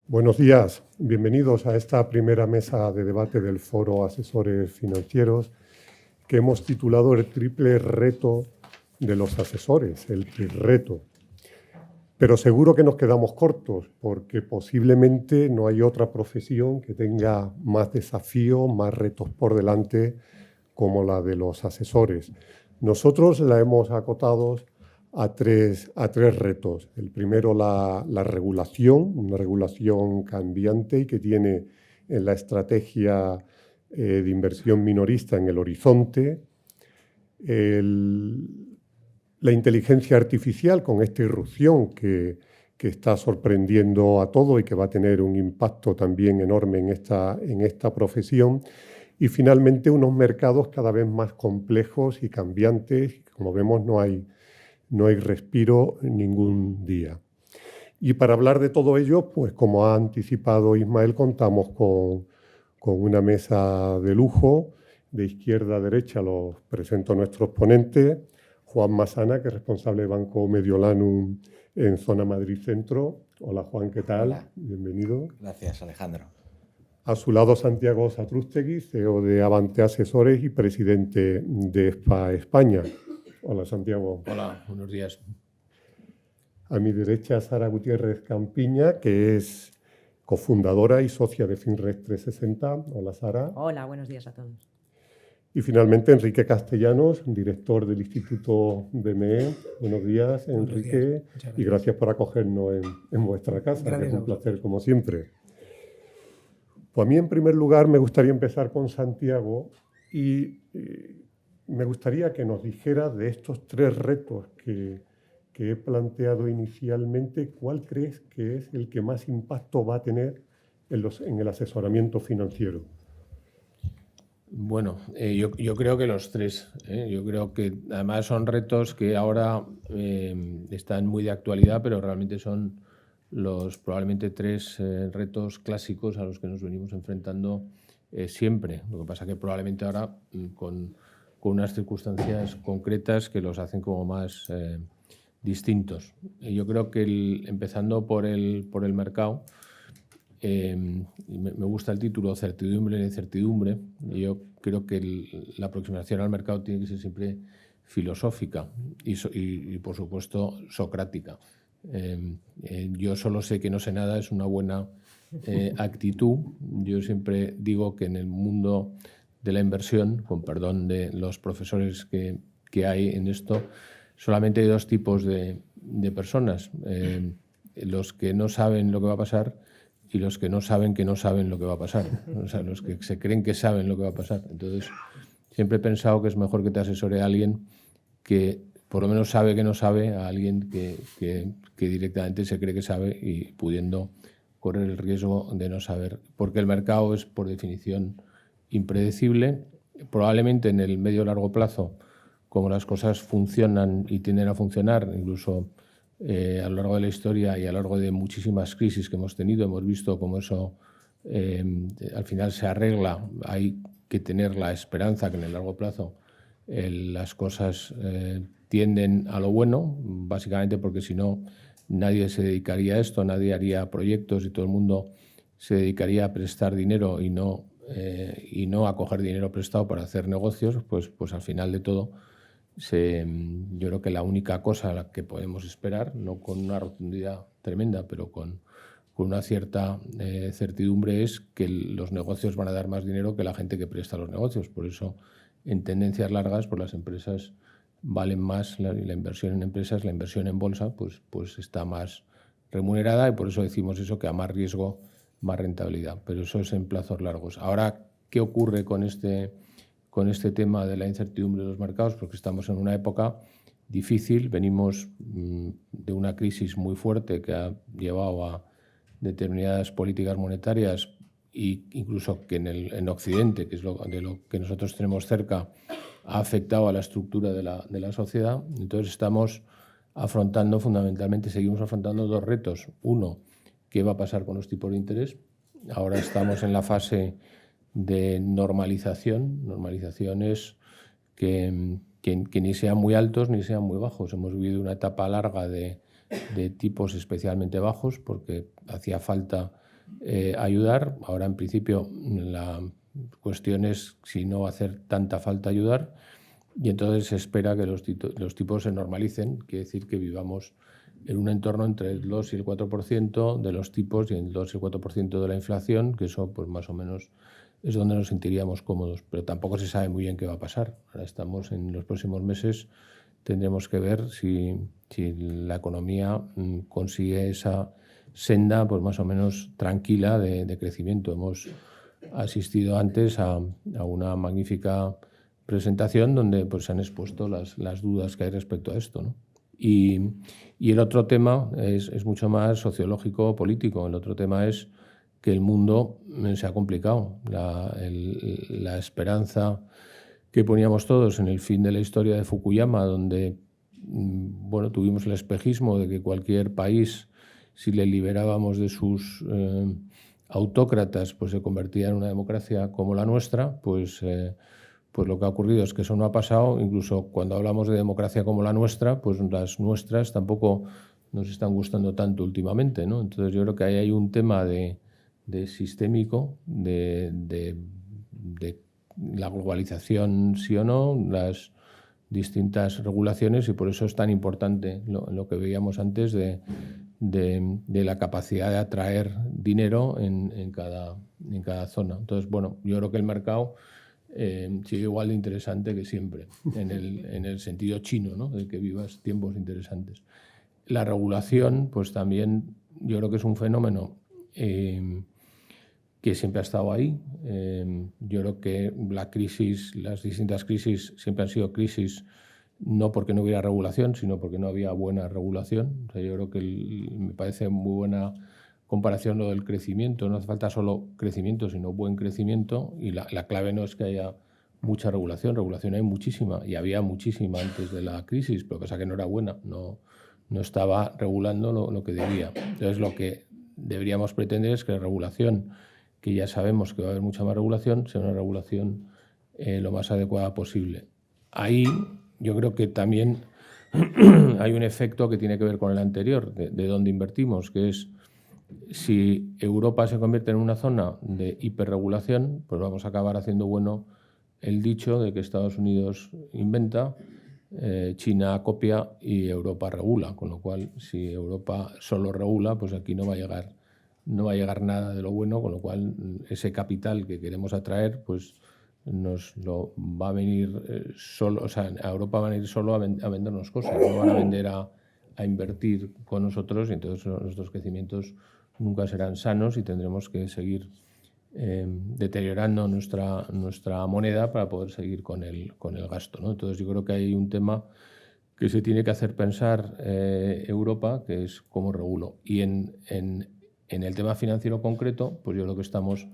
Buenos días, bienvenidos a esta primera mesa de debate del Foro Asesores Financieros que hemos titulado El triple reto de los asesores, el trirreto. Pero seguro que nos quedamos cortos porque posiblemente no hay otra profesión que tenga más desafíos, más retos por delante como la de los asesores. Nosotros la hemos acotado a tres retos. El primero, la regulación, una regulación cambiante y que tiene en la estrategia de inversión minorista en el horizonte. La inteligencia artificial con esta irrupción que está sorprendiendo a todo y que va a tener un impacto también enorme en esta profesión. Y finalmente unos mercados cada vez más complejos y cambiantes. Como vemos, no hay respiro ningún día. Y para hablar de todo ello, pues como ha anticipado Ismael, contamos con una mesa de lujo. De izquierda a derecha los presento a nuestros ponentes. Juan Masana, que es responsable de Banco Mediolanum en Zona Madrid Centro. Hola Juan, ¿qué tal? Hola. Bienvenido. Gracias, Alejandro. A su lado Santiago Satrústegui, CEO de Avante Asesores y presidente de SPA España. Hola Santiago. Hola, buenos días. A mi derecha Sara Gutiérrez Campiña, que es cofundadora y socia de Finres 360. Hola Sara. Hola, buenos días a todos. Y finalmente Enrique Castellanos, director del Instituto BME. Buenos días, Enrique, y gracias por acogernos en vuestra casa, Gracias, que es un placer como siempre. Pues a mí en primer lugar me gustaría empezar con Santiago y me gustaría que nos dijera de estos tres retos que he planteado inicialmente, ¿cuál crees que es el que más impacto va a tener en el asesoramiento financiero? Bueno, yo creo que los tres. Yo creo que además son retos que ahora están muy de actualidad, pero realmente son los probablemente tres retos clásicos a los que nos venimos enfrentando siempre. Lo que pasa que probablemente ahora con unas circunstancias concretas que los hacen como más distintos. Yo creo que empezando por el mercado, me gusta el título, certidumbre e incertidumbre. Yo creo que la aproximación al mercado tiene que ser siempre filosófica y por supuesto, socrática. Yo solo sé que no sé nada es una buena actitud. Yo siempre digo que en el mundo de la inversión, con perdón de los profesores que hay en esto, solamente hay dos tipos de personas. Los que no saben lo que va a pasar y los que no saben lo que va a pasar. O sea, los que se creen que saben lo que va a pasar. Entonces, siempre he pensado que es mejor que te asesore a alguien que por lo menos sabe que no sabe, a alguien que directamente se cree que sabe y pudiendo correr el riesgo de no saber. Porque el mercado es, por definición, impredecible. Probablemente en el medio o largo plazo, como las cosas funcionan y tienden a funcionar, incluso a lo largo de la historia y a lo largo de muchísimas crisis que hemos tenido, hemos visto cómo eso al final se arregla. Hay que tener la esperanza que en el largo plazo las cosas tienden a lo bueno, básicamente porque si no nadie se dedicaría a esto, nadie haría proyectos y todo el mundo se dedicaría a prestar dinero y no a coger dinero prestado para hacer negocios. Pues al final de todo yo creo que la única cosa a la que podemos esperar, no con una rotundidad tremenda, pero con una cierta certidumbre, es que los negocios van a dar más dinero que la gente que presta los negocios. Por eso, en tendencias largas, pues las empresas valen más, la inversión en empresas, la inversión en bolsa, pues está más remunerada, y por eso decimos eso, que a más riesgo, más rentabilidad. Pero eso es en plazos largos. Ahora, ¿qué ocurre con este tema de la incertidumbre de los mercados? Porque estamos en una época difícil, venimos de una crisis muy fuerte que ha llevado a determinadas políticas monetarias e incluso que en Occidente, que es de lo que nosotros tenemos cerca, ha afectado a la estructura de la sociedad. Entonces seguimos afrontando dos retos. Uno, ¿qué va a pasar con los tipos de interés? Ahora estamos en la fase de normalización. Normalización es que ni sean muy altos ni sean muy bajos. Hemos vivido una etapa larga de tipos especialmente bajos porque hacía falta ayudar. Ahora, en principio, la cuestión es si no va a hacer tanta falta ayudar, y entonces se espera que los tipos se normalicen, quiere decir que vivamos en un entorno entre el 2 y el 4% de los tipos y el 2 y el 4% de la inflación, que eso pues más o menos es donde nos sentiríamos cómodos, pero tampoco se sabe muy bien qué va a pasar. Ahora estamos en los próximos meses, tendremos que ver si la economía consigue esa senda pues más o menos tranquila de crecimiento. Hemos asistido antes a una magnífica presentación donde pues, se han expuesto las dudas que hay respecto a esto, ¿no? Y el otro tema es mucho más sociológico, político. El otro tema es que el mundo se ha complicado. La esperanza que poníamos todos en el fin de la historia de Fukuyama, donde bueno, tuvimos el espejismo de que cualquier país, si le liberábamos de sus autócratas, pues se convertía en una democracia como la nuestra, pues lo que ha ocurrido es que eso no ha pasado. Incluso cuando hablamos de democracia como la nuestra, pues las nuestras tampoco nos están gustando tanto últimamente, ¿no? Entonces yo creo que ahí hay un tema de sistémico, de la globalización sí o no, las distintas regulaciones, y por eso es tan importante lo que veíamos antes de la capacidad de atraer dinero en cada zona. Entonces, bueno, yo creo que el mercado sigue igual de interesante que siempre, en el sentido chino, ¿no? De que vivas tiempos interesantes. La regulación, pues también yo creo que es un fenómeno que siempre ha estado ahí. Yo creo que las distintas crisis siempre han sido crisis no porque no hubiera regulación, sino porque no había buena regulación. O sea, yo creo que me parece muy buena comparación lo del crecimiento. No hace falta solo crecimiento, sino buen crecimiento, y la clave no es que haya mucha regulación. Regulación hay muchísima, y había muchísima antes de la crisis, pero pasa que no era buena, no estaba regulando lo que debía. Entonces lo que deberíamos pretender es que la regulación, que ya sabemos que va a haber mucha más regulación, sea una regulación lo más adecuada posible. Ahí yo creo que también hay un efecto que tiene que ver con el anterior, de dónde invertimos, que es si Europa se convierte en una zona de hiperregulación, pues vamos a acabar haciendo bueno el dicho de que Estados Unidos inventa, China copia y Europa regula, con lo cual si Europa solo regula, pues aquí no va a llegar nada de lo bueno, con lo cual ese capital que queremos atraer, pues nos lo va a venir solo, o sea, a Europa van a ir solo a vendernos cosas, no van a vender a invertir con nosotros, y entonces nuestros crecimientos nunca serán sanos y tendremos que seguir deteriorando nuestra moneda para poder seguir con el gasto, ¿no? Entonces yo creo que hay un tema que se tiene que hacer pensar Europa, que es cómo regulo. Y en el tema financiero concreto, pues yo creo que estamos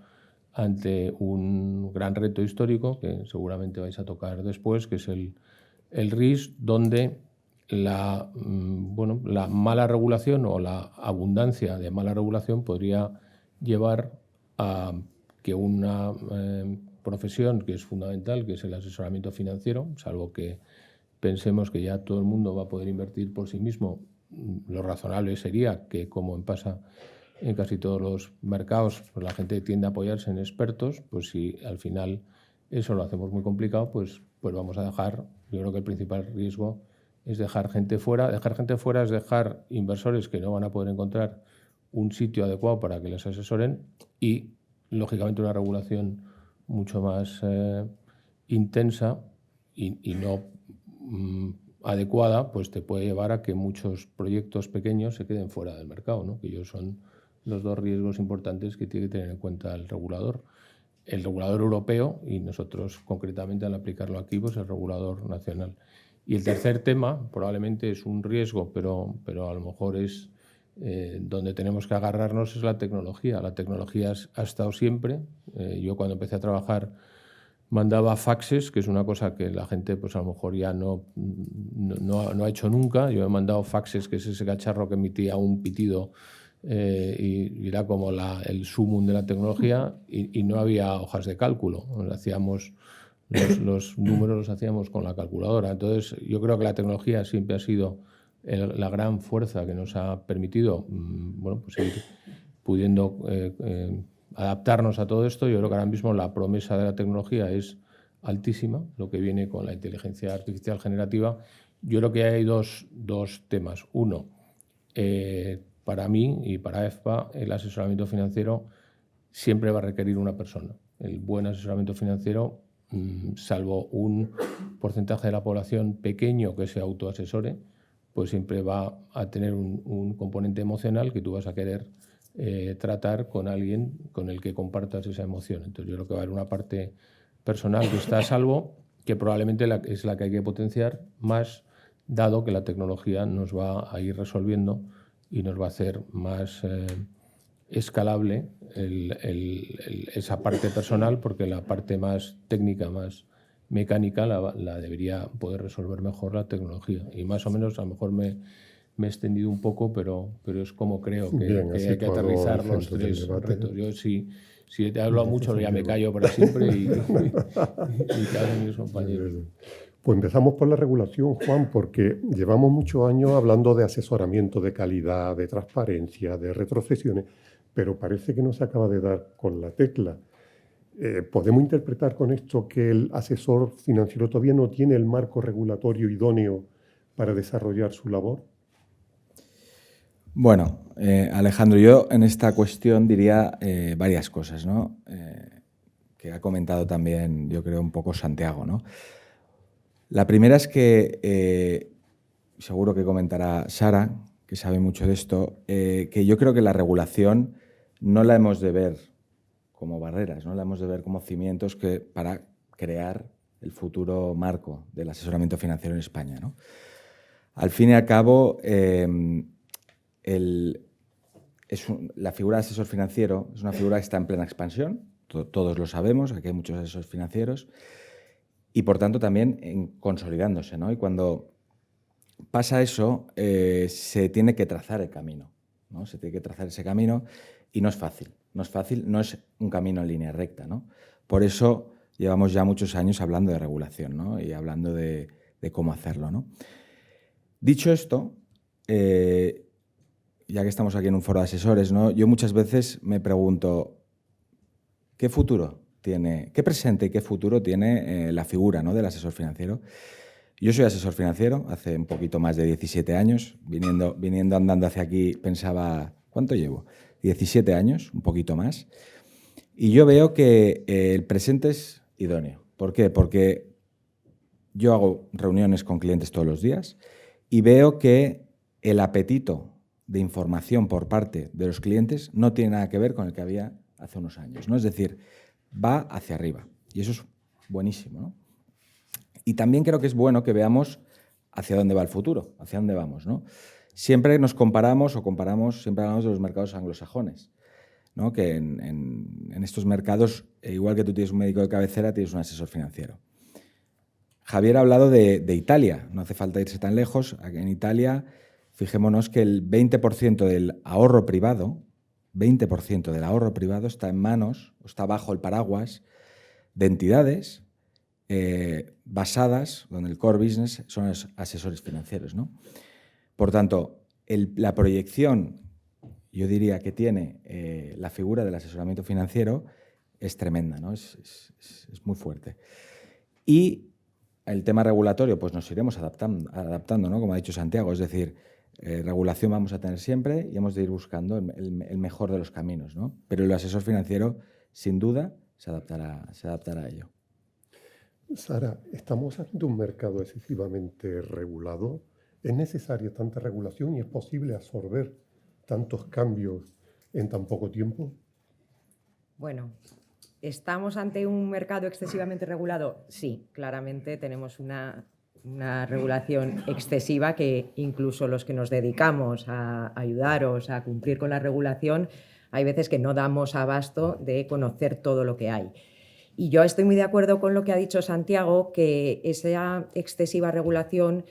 ante un gran reto histórico que seguramente vais a tocar después, que es el RIS, donde la mala regulación o la abundancia de mala regulación podría llevar a que una profesión que es fundamental, que es el asesoramiento financiero, salvo que pensemos que ya todo el mundo va a poder invertir por sí mismo, lo razonable sería que, como pasa en casi todos los mercados, pues la gente tiende a apoyarse en expertos. Pues si al final eso lo hacemos muy complicado, pues vamos a dejar, yo creo que el principal riesgo es dejar gente fuera. Dejar gente fuera es dejar inversores que no van a poder encontrar un sitio adecuado para que les asesoren, y lógicamente una regulación mucho más intensa y no adecuada, pues te puede llevar a que muchos proyectos pequeños se queden fuera del mercado, ¿no? Que ellos son los dos riesgos importantes que tiene que tener en cuenta el regulador europeo, y nosotros concretamente al aplicarlo aquí, pues el regulador nacional. Y el tercer tema probablemente es un riesgo, pero a lo mejor es donde tenemos que agarrarnos, es la tecnología. La tecnología ha estado siempre. Yo cuando empecé a trabajar mandaba faxes, que es una cosa que la gente pues a lo mejor ya no ha hecho nunca. Yo he mandado faxes, que es ese cacharro que emitía un pitido y era como el sumum de la tecnología, y no había hojas de cálculo. Hacíamos los números los hacíamos con la calculadora. Entonces yo creo que la tecnología siempre ha sido la gran fuerza que nos ha permitido pues seguir pudiendo adaptarnos a todo esto. Yo creo que ahora mismo la promesa de la tecnología es altísima, lo que viene con la inteligencia artificial generativa. Yo creo que hay dos temas. Uno, para mí y para EFPA, el asesoramiento financiero siempre va a requerir una persona. El buen asesoramiento financiero, salvo un porcentaje de la población pequeño que se autoasesore, pues siempre va a tener un componente emocional que tú vas a querer tratar con alguien con el que compartas esa emoción. Entonces yo creo que va a haber una parte personal que está a salvo, que probablemente es la que hay que potenciar más, dado que la tecnología nos va a ir resolviendo y nos va a hacer más escalable esa parte personal, porque la parte más técnica, más mecánica, la debería poder resolver mejor la tecnología. Y más o menos, a lo mejor me he extendido un poco, pero es como creo que, Bien, que hay que aterrizar los tres retos. Yo si te hablo mucho ya me callo para siempre y cada uno de mis compañeros. Pues empezamos por la regulación, Juan, porque llevamos muchos años hablando de asesoramiento de calidad, de transparencia, de retrocesiones, pero parece que no se acaba de dar con la tecla. ¿Podemos interpretar con esto que el asesor financiero todavía no tiene el marco regulatorio idóneo para desarrollar su labor? Bueno, Alejandro, yo en esta cuestión diría varias cosas, ¿no? Que ha comentado también, yo creo, un poco Santiago, ¿no? La primera es que, seguro que comentará Sara, que sabe mucho de esto, que yo creo que la regulación no la hemos de ver como barreras, no la hemos de ver como cimientos para crear el futuro marco del asesoramiento financiero en España, ¿no? Al fin y al cabo, la figura de asesor financiero es una figura que está en plena expansión, todos lo sabemos, aquí hay muchos asesores financieros, y por tanto también consolidándose, ¿no? Y cuando pasa eso, se tiene que trazar el camino, ¿no? Se tiene que trazar ese camino y no es fácil, no es un camino en línea recta, ¿no? Por eso llevamos ya muchos años hablando de regulación, ¿no? Y hablando de cómo hacerlo, ¿no? Dicho esto, ya que estamos aquí en un foro de asesores, ¿no? Yo muchas veces me pregunto, ¿qué presente y qué futuro tiene la figura, ¿no?, del asesor financiero? Yo soy asesor financiero, hace un poquito más de 17 años, viniendo andando hacia aquí pensaba, ¿cuánto llevo? 17 años, un poquito más, y yo veo que el presente es idóneo. ¿Por qué? Porque yo hago reuniones con clientes todos los días y veo que el apetito de información por parte de los clientes no tiene nada que ver con el que había hace unos años, ¿no? Es decir, va hacia arriba y eso es buenísimo, ¿no? Y también creo que es bueno que veamos hacia dónde va el futuro, hacia dónde vamos, ¿no? Siempre nos comparamos, siempre hablamos de los mercados anglosajones, ¿no? Que en estos mercados, igual que tú tienes un médico de cabecera, tienes un asesor financiero. Javier ha hablado de Italia, no hace falta irse tan lejos. En Italia, fijémonos que el 20% del ahorro privado, está en manos, está bajo el paraguas de entidades basadas, donde el core business son los asesores financieros, ¿no? Por tanto, la proyección, yo diría, que tiene la figura del asesoramiento financiero es tremenda, ¿no? Es muy fuerte. Y el tema regulatorio, pues nos iremos adaptando, ¿no? Como ha dicho Santiago, es decir, regulación vamos a tener siempre y hemos de ir buscando el mejor de los caminos, ¿no? Pero el asesor financiero, sin duda, se adaptará a ello. Sara, ¿estamos ante un mercado excesivamente regulado? ¿Es necesaria tanta regulación y es posible absorber tantos cambios en tan poco tiempo? Bueno, ¿estamos ante un mercado excesivamente regulado? Sí, claramente tenemos una regulación excesiva que incluso los que nos dedicamos a ayudaros a cumplir con la regulación, hay veces que no damos abasto de conocer todo lo que hay. Y yo estoy muy de acuerdo con lo que ha dicho Santiago, que esa excesiva regulación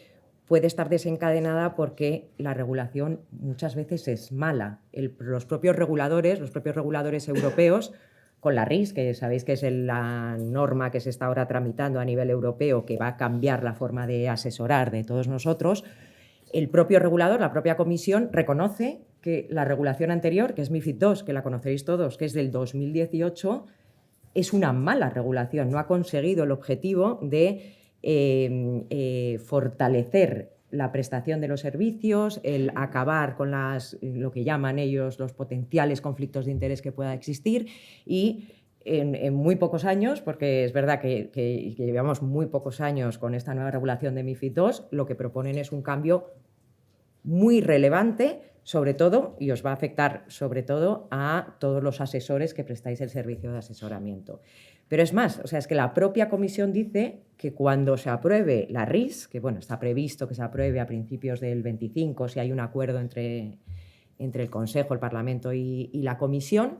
puede estar desencadenada porque la regulación muchas veces es mala. Los propios reguladores europeos, con la RIS, que sabéis que es la norma que se está ahora tramitando a nivel europeo, que va a cambiar la forma de asesorar de todos nosotros, el propio regulador, la propia comisión, reconoce que la regulación anterior, que es MiFID II, que la conoceréis todos, que es del 2018, es una mala regulación, no ha conseguido el objetivo de fortalecer la prestación de los servicios, el acabar con lo que llaman ellos los potenciales conflictos de interés que pueda existir, y en muy pocos años, porque es verdad que llevamos muy pocos años con esta nueva regulación de MiFID II, lo que proponen es un cambio muy relevante, sobre todo, y os va a afectar sobre todo a todos los asesores que prestáis el servicio de asesoramiento. Pero es más, o sea, es que la propia comisión dice que cuando se apruebe la RIS, que bueno, está previsto que se apruebe a principios del 25, si hay un acuerdo entre el Consejo, el Parlamento y la comisión,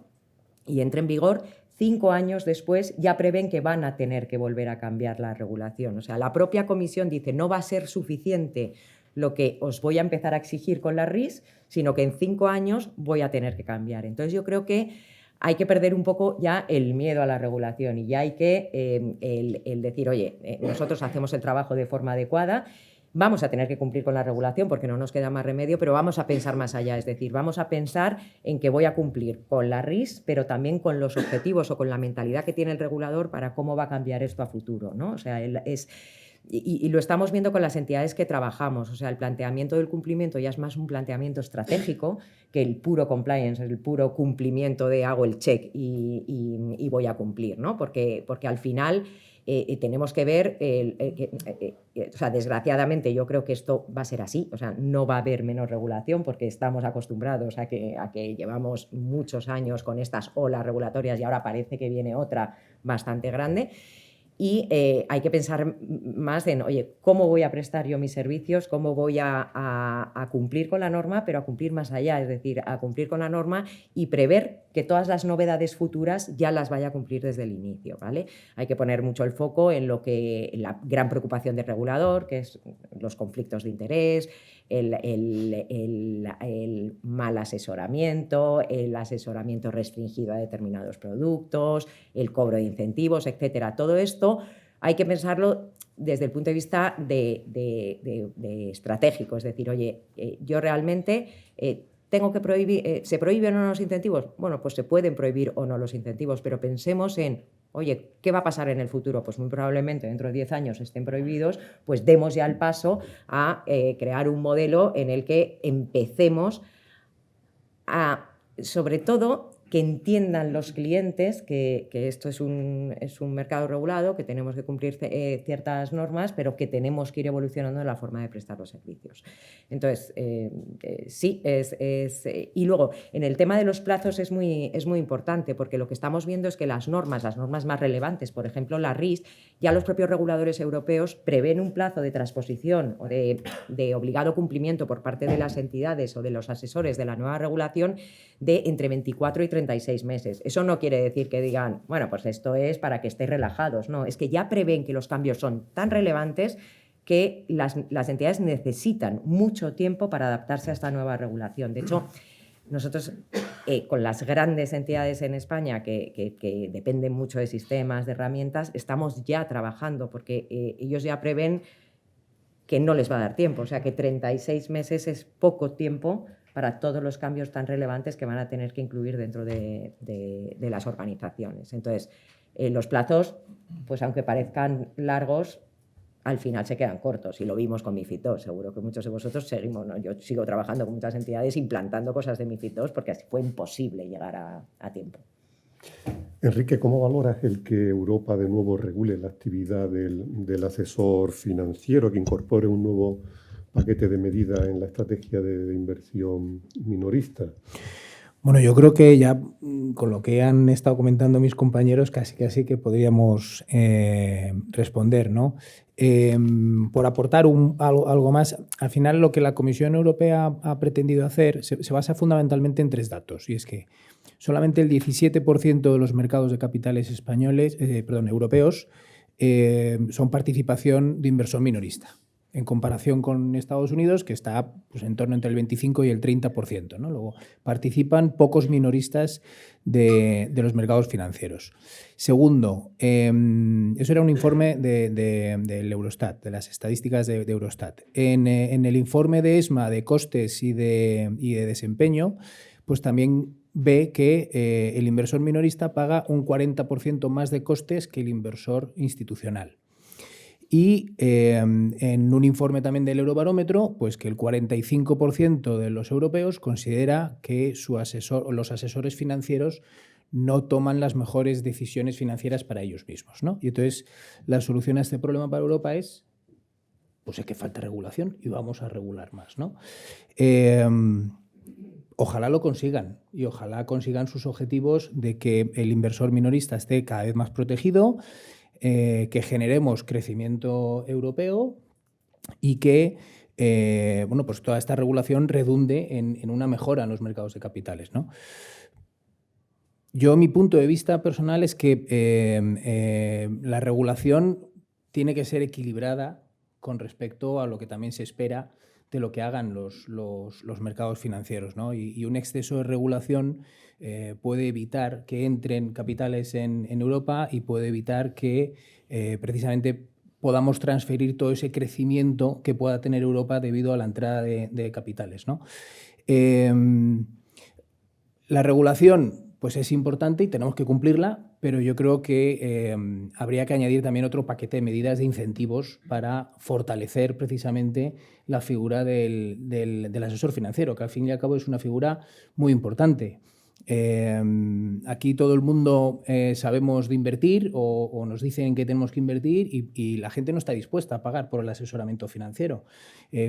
y entre en vigor, 5 años después ya prevén que van a tener que volver a cambiar la regulación. O sea, la propia comisión dice no va a ser suficiente lo que os voy a empezar a exigir con la RIS, sino que en 5 años voy a tener que cambiar. Entonces yo creo que hay que perder un poco ya el miedo a la regulación y ya hay que el decir, oye, nosotros hacemos el trabajo de forma adecuada, vamos a tener que cumplir con la regulación porque no nos queda más remedio, pero vamos a pensar más allá, es decir, vamos a pensar en que voy a cumplir con la RIS, pero también con los objetivos o con la mentalidad que tiene el regulador para cómo va a cambiar esto a futuro, ¿no? O sea, y lo estamos viendo con las entidades que trabajamos. O sea, el planteamiento del cumplimiento ya es más un planteamiento estratégico que el puro compliance, el puro cumplimiento de hago el check y voy a cumplir, ¿no? Porque al final tenemos que ver, o sea, desgraciadamente yo creo que esto va a ser así. O sea, no va a haber menos regulación porque estamos acostumbrados a que llevamos muchos años con estas olas regulatorias y ahora parece que viene otra bastante grande. Y hay que pensar más en, oye, ¿cómo voy a prestar yo mis servicios? ¿Cómo voy a cumplir con la norma? Pero a cumplir más allá, es decir, a cumplir con la norma y prever que todas las novedades futuras ya las vaya a cumplir desde el inicio, ¿vale? Hay que poner mucho el foco en la gran preocupación del regulador, que es los conflictos de interés, el mal asesoramiento, el asesoramiento restringido a determinados productos, el cobro de incentivos, etcétera. Todo esto hay que pensarlo desde el punto de vista de estratégico, es decir, oye, yo realmente tengo que prohibir, ¿se prohíben o no los incentivos? Bueno, pues se pueden prohibir o no los incentivos, pero pensemos en, oye, ¿qué va a pasar en el futuro? Pues muy probablemente dentro de 10 años estén prohibidos, pues demos ya el paso a crear un modelo en el que empecemos a, sobre todo, que entiendan los clientes que esto es un mercado regulado, que tenemos que cumplir ciertas normas, pero que tenemos que ir evolucionando en la forma de prestar los servicios. Entonces, sí, y luego, en el tema de los plazos es muy importante, porque lo que estamos viendo es que las normas más relevantes, por ejemplo, la RIS, ya los propios reguladores europeos prevén un plazo de transposición o de obligado cumplimiento por parte de las entidades o de los asesores de la nueva regulación de entre 24 y 36 meses. Eso no quiere decir que digan, bueno, pues esto es para que estéis relajados. No, es que ya prevén que los cambios son tan relevantes que las entidades necesitan mucho tiempo para adaptarse a esta nueva regulación. De hecho, nosotros con las grandes entidades en España que dependen mucho de sistemas, de herramientas, estamos ya trabajando porque ellos ya prevén que no les va a dar tiempo. O sea, que 36 meses es poco tiempo para todos los cambios tan relevantes que van a tener que incluir dentro de las organizaciones. Entonces, los plazos, pues aunque parezcan largos, al final se quedan cortos y lo vimos con MiFID II. Seguro que muchos de vosotros seguimos, ¿no? Yo sigo trabajando con muchas entidades implantando cosas de MiFID II porque así fue imposible llegar a tiempo. Enrique, ¿cómo valoras el que Europa de nuevo regule la actividad del asesor financiero, que incorpore un nuevo paquete de medidas en la estrategia de inversión minorista? Bueno, yo creo que ya con lo que han estado comentando mis compañeros casi que podríamos responder, ¿no? Por aportar algo más, al final lo que la Comisión Europea ha pretendido hacer se basa fundamentalmente en 3 datos, y es que solamente el 17% de los mercados de capitales europeos son participación de inversor minorista. en comparación con Estados Unidos, que está pues, en torno entre el 25 y el 30%, ¿no? Luego participan pocos minoristas de los mercados financieros. Segundo, eso era un informe del Eurostat, de las estadísticas de Eurostat. En el informe de ESMA de costes y de desempeño, pues también ve que el inversor minorista paga un 40% más de costes que el inversor institucional. Y en un informe también del Eurobarómetro, pues que el 45% de los europeos considera que los asesores financieros no toman las mejores decisiones financieras para ellos mismos, ¿no? Y entonces la solución a este problema para Europa es, pues es que falta regulación y vamos a regular más, ¿no? Ojalá lo consigan y ojalá consigan sus objetivos de que el inversor minorista esté cada vez más protegido, que generemos crecimiento europeo y que bueno, pues toda esta regulación redunde en una mejora en los mercados de capitales, ¿no? Yo, mi punto de vista personal es que la regulación tiene que ser equilibrada con respecto a lo que también se espera de lo que hagan los mercados financieros, ¿no? Y un exceso de regulación puede evitar que entren capitales en Europa y puede evitar que precisamente podamos transferir todo ese crecimiento que pueda tener Europa debido a la entrada de capitales, ¿no? La regulación pues es importante y tenemos que cumplirla, pero yo creo que habría que añadir también otro paquete de medidas de incentivos para fortalecer precisamente la figura del asesor financiero, que al fin y al cabo es una figura muy importante. Aquí todo el mundo sabemos de invertir o nos dicen que tenemos que invertir y la gente no está dispuesta a pagar por el asesoramiento financiero.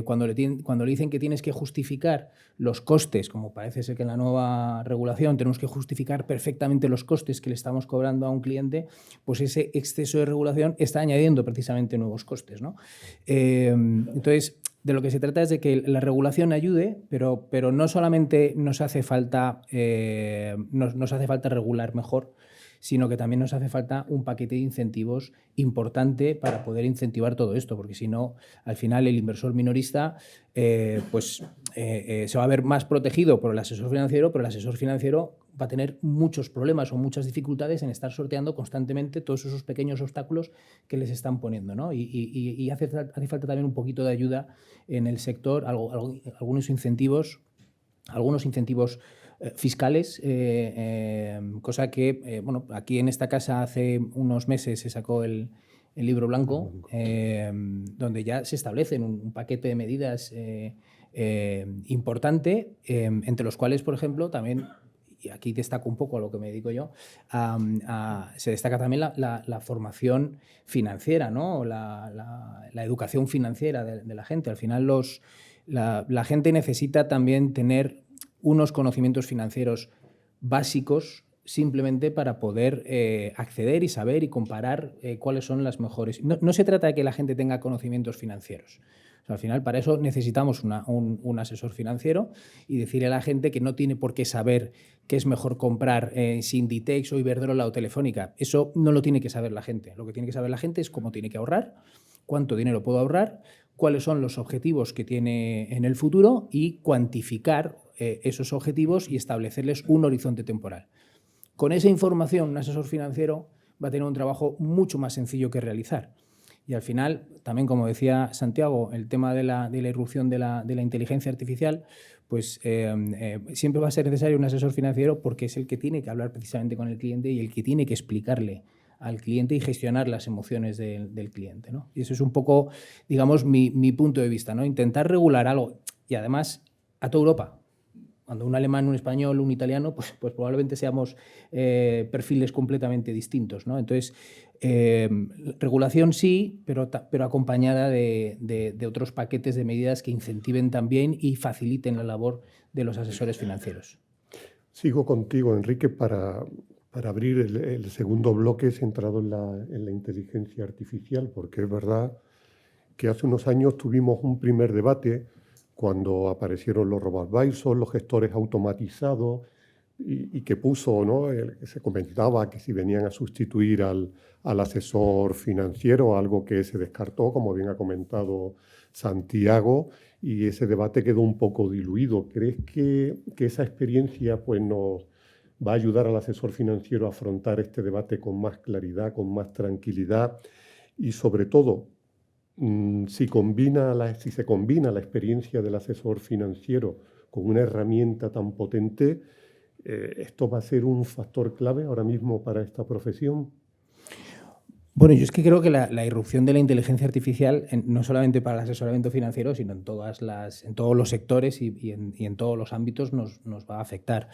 Cuando le dicen que tienes que justificar los costes, como parece ser que en la nueva regulación tenemos que justificar perfectamente los costes que le estamos cobrando a un cliente, pues ese exceso de regulación está añadiendo precisamente nuevos costes, ¿no? Entonces, de lo que se trata es de que la regulación ayude, pero no solamente nos hace falta regular mejor, sino que también nos hace falta un paquete de incentivos importante para poder incentivar todo esto, porque si no, al final el inversor minorista se va a ver más protegido por el asesor financiero, pero el asesor financiero va a tener muchos problemas o muchas dificultades en estar sorteando constantemente todos esos pequeños obstáculos que les están poniendo, ¿no? Y hace falta también un poquito de ayuda en el sector, algunos incentivos fiscales, cosa que, bueno, aquí en esta casa hace unos meses se sacó el libro blanco, donde ya se establecen un paquete de medidas importante, entre los cuales, por ejemplo, también, y aquí destaco un poco a lo que me dedico yo, se destaca también la formación financiera, ¿no? la educación financiera de la gente. Al final la gente necesita también tener unos conocimientos financieros básicos simplemente para poder acceder y saber y comparar cuáles son las mejores. No se trata de que la gente tenga conocimientos financieros. O sea, al final, para eso necesitamos un asesor financiero y decirle a la gente que no tiene por qué saber qué es mejor comprar si Inditex o Iberdrola o Telefónica. Eso no lo tiene que saber la gente. Lo que tiene que saber la gente es cómo tiene que ahorrar, cuánto dinero puedo ahorrar, cuáles son los objetivos que tiene en el futuro y cuantificar esos objetivos y establecerles un horizonte temporal. Con esa información, un asesor financiero va a tener un trabajo mucho más sencillo que realizar. Y al final, también como decía Santiago, el tema de la irrupción de la inteligencia artificial, pues siempre va a ser necesario un asesor financiero porque es el que tiene que hablar precisamente con el cliente y el que tiene que explicarle al cliente y gestionar las emociones del cliente, ¿no? Y eso es un poco, digamos, mi punto de vista, ¿no? Intentar regular algo y además a toda Europa. Cuando un alemán, un español, un italiano, pues probablemente seamos perfiles completamente distintos, ¿no? Entonces, regulación sí, pero acompañada de otros paquetes de medidas que incentiven también y faciliten la labor de los asesores financieros. Sigo contigo, Enrique, para abrir el segundo bloque centrado en la inteligencia artificial, porque es verdad que hace unos años tuvimos un primer debate cuando aparecieron los robo-advisors, los gestores automatizados, y que puso, ¿no? Que se comentaba que si venían a sustituir al asesor financiero, algo que se descartó, como bien ha comentado Santiago, y ese debate quedó un poco diluido. ¿Crees que esa experiencia pues, nos va a ayudar al asesor financiero a afrontar este debate con más claridad, con más tranquilidad y sobre todo, si se combina la experiencia del asesor financiero con una herramienta tan potente, ¿esto va a ser un factor clave ahora mismo para esta profesión? Bueno, yo es que creo que la irrupción de la inteligencia artificial, no solamente para el asesoramiento financiero, sino en todos los sectores y en todos los ámbitos nos va a afectar.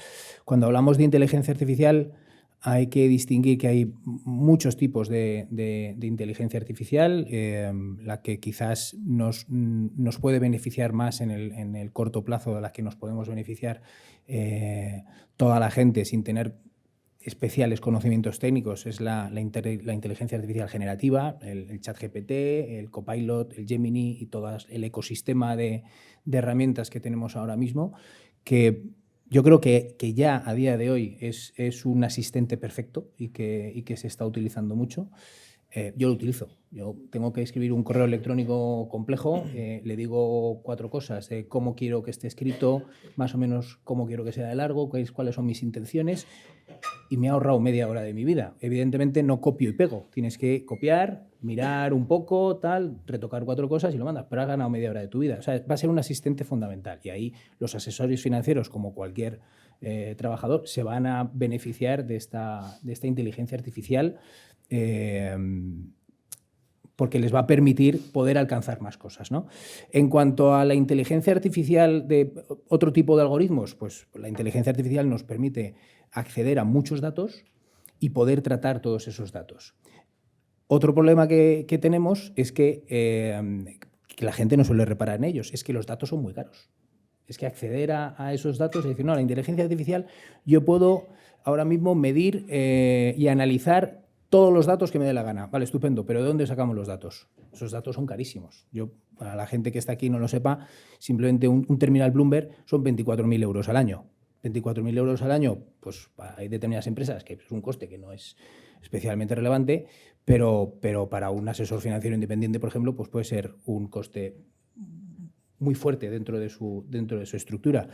Cuando hablamos de inteligencia artificial, hay que distinguir que hay muchos tipos de inteligencia artificial. La que quizás nos puede beneficiar más en el corto plazo, de la que nos podemos beneficiar toda la gente sin tener especiales conocimientos técnicos, es la inteligencia artificial generativa, el ChatGPT, el Copilot, el Gemini y todo el ecosistema de herramientas que tenemos ahora mismo, que yo creo que ya a día de hoy es un asistente perfecto y que se está utilizando mucho. Yo lo utilizo. Yo tengo que escribir un correo electrónico complejo, le digo 4 cosas de cómo quiero que esté escrito, más o menos cómo quiero que sea de largo, cuáles son mis intenciones, y me ha ahorrado media hora de mi vida. Evidentemente no copio y pego. Tienes que copiar, mirar un poco, tal, retocar 4 cosas y lo mandas, pero has ganado media hora de tu vida. O sea, va a ser un asistente fundamental. Y ahí los asesores financieros, como cualquier trabajador, se van a beneficiar de esta inteligencia artificial, porque les va a permitir poder alcanzar más cosas, ¿no? En cuanto a la inteligencia artificial de otro tipo de algoritmos, pues la inteligencia artificial nos permite acceder a muchos datos y poder tratar todos esos datos. Otro problema que tenemos es que la gente no suele reparar en ellos, es que los datos son muy caros. Es que acceder a esos datos y decir, no, la inteligencia artificial, yo puedo ahora mismo medir y analizar todos los datos que me dé la gana. Vale, estupendo, pero ¿de dónde sacamos los datos? Esos datos son carísimos. Yo, para la gente que está aquí y no lo sepa, simplemente un terminal Bloomberg son 24.000 euros al año. 24.000 euros al año, pues hay determinadas empresas que es un coste que no es especialmente relevante, pero para un asesor financiero independiente, por ejemplo, pues puede ser un coste muy fuerte dentro de su estructura.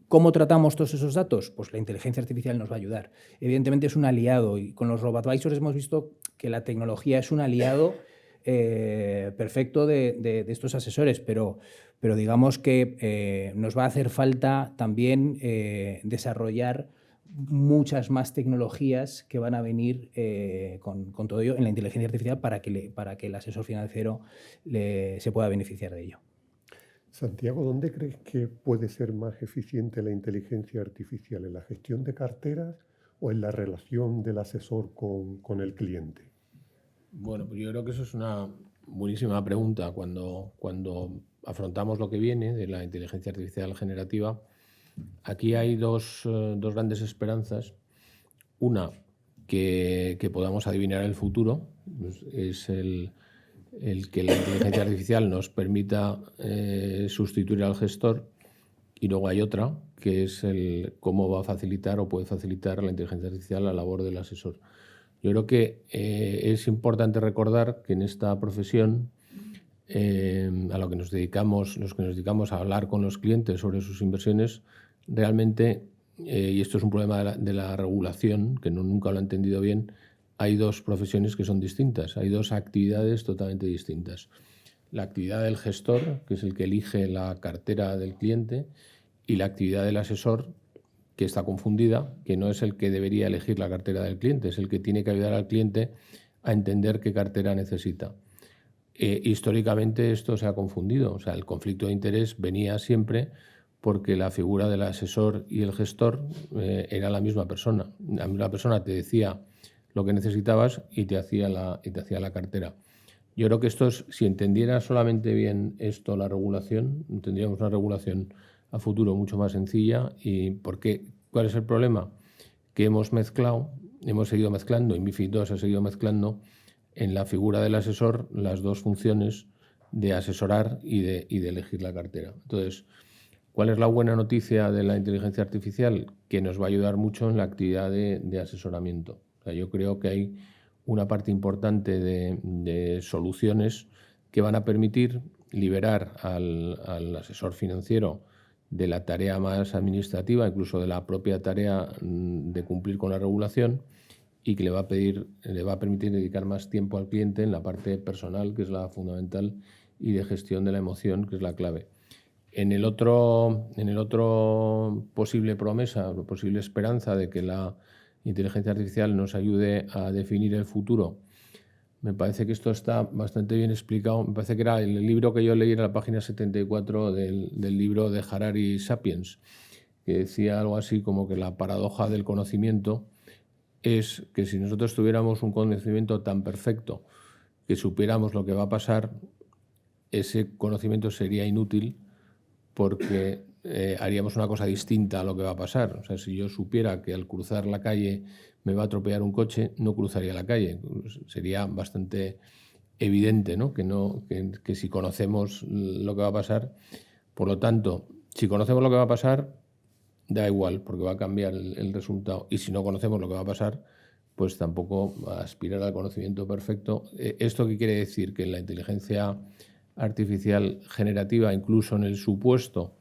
¿Cómo tratamos todos esos datos? Pues la inteligencia artificial nos va a ayudar. Evidentemente es un aliado, y con los robo-advisors hemos visto que la tecnología es un aliado perfecto de estos asesores, pero digamos que nos va a hacer falta también desarrollar muchas más tecnologías que van a venir con todo ello en la inteligencia artificial para que el asesor financiero se pueda beneficiar de ello. Santiago, ¿dónde crees que puede ser más eficiente la inteligencia artificial? ¿En la gestión de carteras o en la relación del asesor con el cliente? Bueno, pues yo creo que eso es una buenísima pregunta. Cuando afrontamos lo que viene de la inteligencia artificial generativa, aquí hay dos grandes esperanzas. Una, que podamos adivinar el futuro, es el que la inteligencia artificial nos permita sustituir al gestor, y luego hay otra, que es el cómo va a facilitar o puede facilitar la inteligencia artificial la labor del asesor. Yo creo que es importante recordar que en esta profesión, a lo que nos dedicamos, los que nos dedicamos a hablar con los clientes sobre sus inversiones, realmente, y esto es un problema de la regulación, que nunca lo he entendido bien, hay 2 profesiones que son distintas, hay 2 actividades totalmente distintas. La actividad del gestor, que es el que elige la cartera del cliente, y la actividad del asesor, que está confundida, que no es el que debería elegir la cartera del cliente, es el que tiene que ayudar al cliente a entender qué cartera necesita. Históricamente esto se ha confundido, o sea, el conflicto de interés venía siempre porque la figura del asesor y el gestor era la misma persona. La misma persona te decía lo que necesitabas y te hacía la cartera. Yo creo que si entendiera solamente bien esto, la regulación, tendríamos una regulación a futuro mucho más sencilla. ¿Y cuál es el problema? Que hemos seguido mezclando, y MiFID II ha seguido mezclando en la figura del asesor las 2 funciones de asesorar y de elegir la cartera. Entonces, ¿Cuál es la buena noticia de la inteligencia artificial? Que nos va a ayudar mucho en la actividad de asesoramiento. O sea, yo creo que hay una parte importante de soluciones que van a permitir liberar al asesor financiero de la tarea más administrativa, incluso de la propia tarea de cumplir con la regulación, y que le va a permitir dedicar más tiempo al cliente en la parte personal, que es la fundamental, y de gestión de la emoción, que es la clave. En el otro posible promesa, posible esperanza de que la inteligencia artificial nos ayude a definir el futuro, me parece que esto está bastante bien explicado. Me parece que era el libro que yo leí, en la página 74 del libro de Harari Sapiens, que decía algo así como que la paradoja del conocimiento es que si nosotros tuviéramos un conocimiento tan perfecto que supiéramos lo que va a pasar, ese conocimiento sería inútil, porque haríamos una cosa distinta a lo que va a pasar. O sea, si yo supiera que al cruzar la calle me va a atropellar un coche, no cruzaría la calle. Sería bastante evidente, ¿no? Que si conocemos lo que va a pasar, por lo tanto, si conocemos lo que va a pasar, da igual, porque va a cambiar el resultado. Y si no conocemos lo que va a pasar, pues tampoco va a aspirar al conocimiento perfecto. ¿Esto qué quiere decir? Que la inteligencia artificial generativa, incluso en el supuesto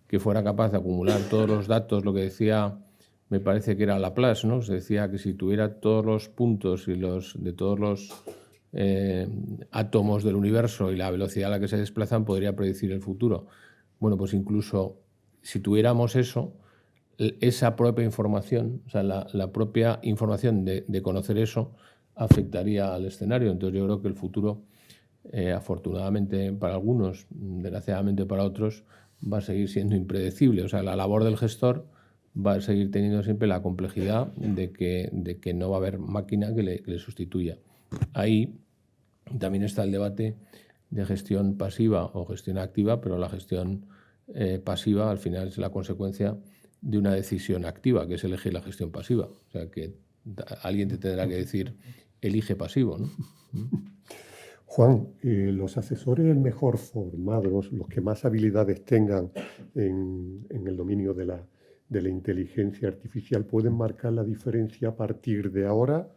que fuera capaz de acumular todos los datos, lo que decía, me parece que era Laplace, ¿no? Se decía que si tuviera todos los puntos de todos los átomos del universo y la velocidad a la que se desplazan, podría predecir el futuro. Bueno, pues incluso si tuviéramos eso, esa propia información, o sea, la propia información de conocer eso, afectaría al escenario. Entonces yo creo que el futuro, afortunadamente para algunos, desgraciadamente para otros, va a seguir siendo impredecible. O sea, la labor del gestor va a seguir teniendo siempre la complejidad de que no va a haber máquina que le sustituya. Ahí también está el debate de gestión pasiva o gestión activa, pero la gestión pasiva al final es la consecuencia de una decisión activa, que es elegir la gestión pasiva. O sea, que alguien te tendrá que decir, elige pasivo, ¿no? Juan, los asesores mejor formados, los que más habilidades tengan en el dominio de la inteligencia artificial, pueden marcar la diferencia a partir de ahora,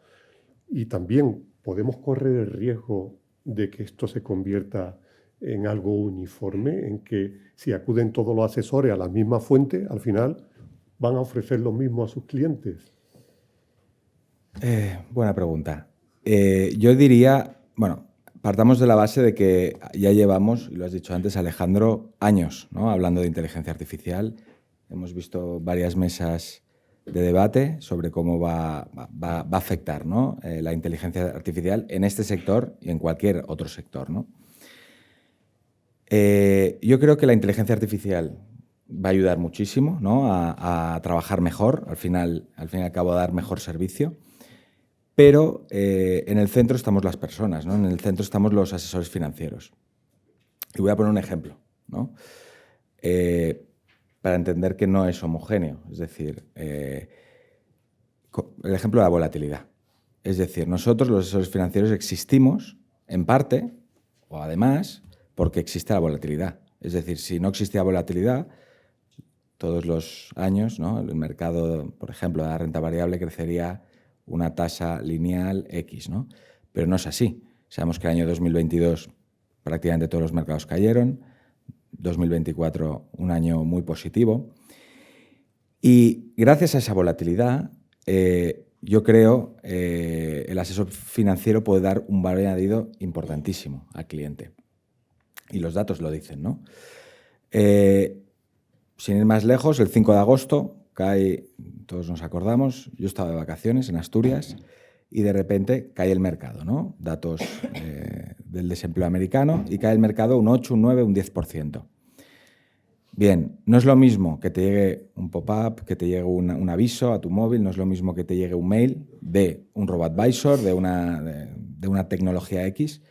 y también podemos correr el riesgo de que esto se convierta en algo uniforme, en que si acuden todos los asesores a la misma fuente, al final van a ofrecer lo mismo a sus clientes. Buena pregunta. Yo diría, bueno, partamos de la base de que ya llevamos, y lo has dicho antes, Alejandro, años, ¿no?, hablando de inteligencia artificial. Hemos visto varias mesas de debate sobre cómo va a afectar, ¿no?, la inteligencia artificial en este sector y en cualquier otro sector, ¿no? Yo creo que la inteligencia artificial va a ayudar muchísimo, ¿no?, a trabajar mejor, al fin y al cabo a dar mejor servicio. Pero en el centro estamos las personas, ¿no? En el centro estamos los asesores financieros. Y voy a poner un ejemplo, ¿no?, para entender que no es homogéneo. Es decir, el ejemplo de la volatilidad. Es decir, nosotros los asesores financieros existimos en parte, o además, porque existe la volatilidad. Es decir, si no existía volatilidad, todos los años, ¿no?, el mercado, por ejemplo, de la renta variable crecería una tasa lineal X, ¿no? Pero no es así. Sabemos que el año 2022 prácticamente todos los mercados cayeron, 2024 un año muy positivo. Y gracias a esa volatilidad, yo creo el asesor financiero puede dar un valor añadido importantísimo al cliente. Y los datos lo dicen, ¿no? Sin ir más lejos, el 5 de agosto cae, todos nos acordamos, yo estaba de vacaciones en Asturias y de repente cae el mercado, ¿no? Datos del desempleo americano, y cae el mercado un 8, un 9, un 10%. Bien, no es lo mismo que te llegue un pop-up, que te llegue un aviso a tu móvil, no es lo mismo que te llegue un mail de un robo-advisor, de una tecnología X,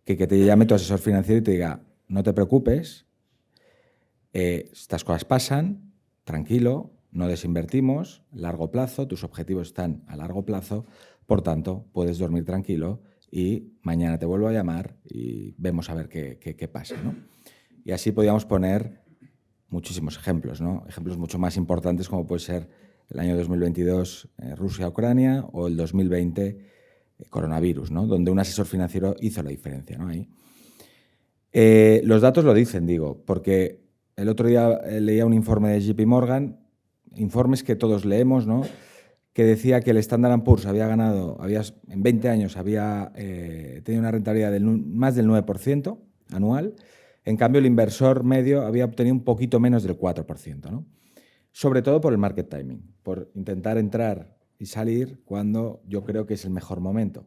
que te llame tu asesor financiero y te diga, no te preocupes, estas cosas pasan, tranquilo, no desinvertimos, largo plazo, tus objetivos están a largo plazo, por tanto, puedes dormir tranquilo y mañana te vuelvo a llamar y vemos a ver qué pasa, ¿no? Y así podíamos poner muchísimos ejemplos, ¿no? Ejemplos mucho más importantes como puede ser el año 2022 Rusia-Ucrania o el 2020 coronavirus, ¿no? Donde un asesor financiero hizo la diferencia, ¿no? Ahí. Los datos lo dicen, digo, porque el otro día leía un informe de JP Morgan, informes que todos leemos, ¿no? Que decía que el Standard & Poor's en 20 años había tenido una rentabilidad de más del 9% anual. En cambio, el inversor medio había obtenido un poquito menos del 4%, ¿no? Sobre todo por el market timing, por intentar entrar y salir cuando yo creo que es el mejor momento.